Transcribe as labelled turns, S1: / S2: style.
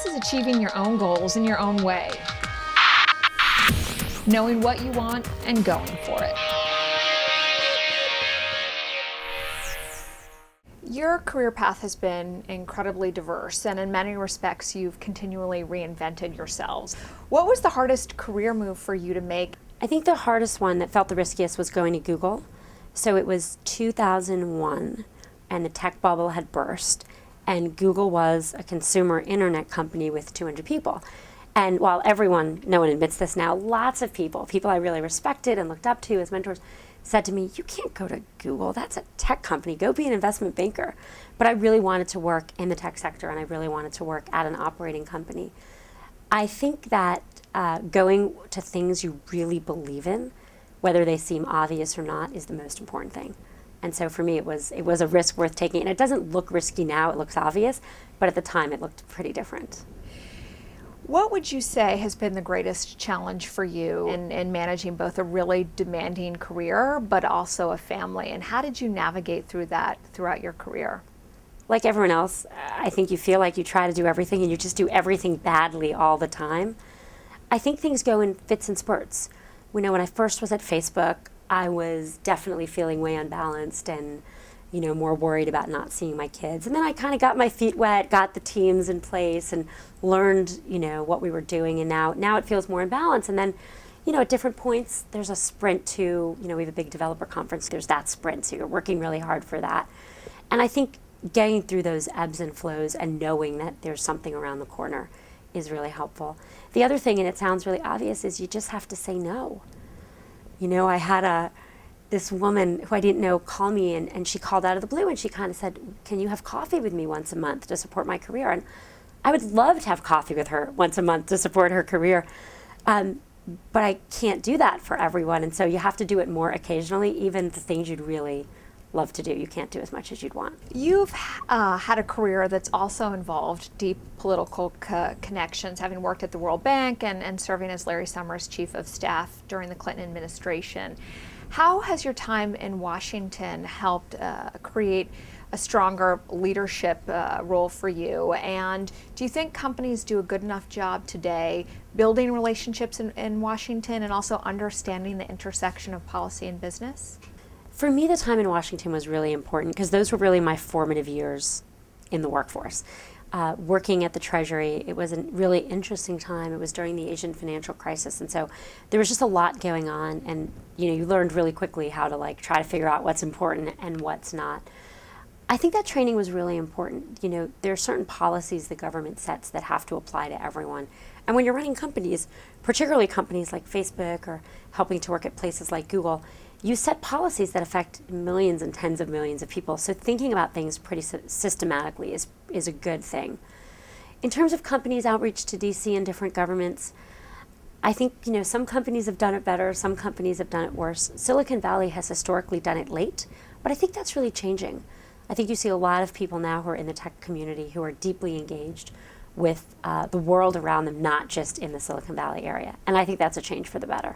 S1: Success is achieving your own goals in your own way, knowing what you want and going for it. Your career path has been incredibly diverse, and in many respects, you've continually reinvented yourselves. What was the hardest career move for you to make?
S2: I think the hardest one that felt the riskiest was going to Google. So it was 2001, and the tech bubble had burst, and Google was a consumer internet company with 200 people. And while no one admits this now, lots of people I really respected and looked up to as mentors, said to me, "You can't go to Google, that's a tech company, go be an investment banker." But I really wanted to work in the tech sector, and I really wanted to work at an operating company. I think that going to things you really believe in, whether they seem obvious or not, is the most important thing. And so for me, it was a risk worth taking. And it doesn't look risky now, it looks obvious, but at the time it looked pretty different.
S1: What would you say has been the greatest challenge for you in managing both a really demanding career, but also a family? And how did you navigate through that throughout your career?
S2: Like everyone else, I think you feel like you try to do everything and you just do everything badly all the time. I think things go in fits and spurts. When I first was at Facebook, I was definitely feeling way unbalanced and more worried about not seeing my kids. And then I kind of got my feet wet, got the teams in place, and learned, what we were doing. And now it feels more in balance. And then, at different points, there's a sprint to, we have a big developer conference. There's that sprint, so you're working really hard for that. And I think getting through those ebbs and flows and knowing that there's something around the corner is really helpful. The other thing, and it sounds really obvious, is you just have to say no. I had this woman who I didn't know call me, and she called out of the blue, and she kind of said, "Can you have coffee with me once a month to support my career?" And I would love to have coffee with her once a month to support her career, but I can't do that for everyone, and so you have to do it more occasionally. Even the things you'd really love to do, you can't do as much as you'd want.
S1: You've had a career that's also involved deep political connections, having worked at the World Bank and serving as Larry Summers' chief of staff during the Clinton administration. How has your time in Washington helped create a stronger leadership role for you? And do you think companies do a good enough job today building relationships in Washington and also understanding the intersection of policy and business?
S2: For me, the time in Washington was really important because those were really my formative years in the workforce. Working at the Treasury, it was a really interesting time. It was during the Asian financial crisis, and so there was just a lot going on, and you learned really quickly how to try to figure out what's important and what's not. I think that training was really important. There are certain policies the government sets that have to apply to everyone. And when you're running companies, particularly companies like Facebook or helping to work at places like Google, you set policies that affect millions and tens of millions of people. So thinking about things pretty systematically is a good thing. In terms of companies' outreach to DC and different governments, I think some companies have done it better, some companies have done it worse. Silicon Valley has historically done it late, but I think that's really changing. I think you see a lot of people now who are in the tech community who are deeply engaged with the world around them, not just in the Silicon Valley area. And I think that's a change for the better.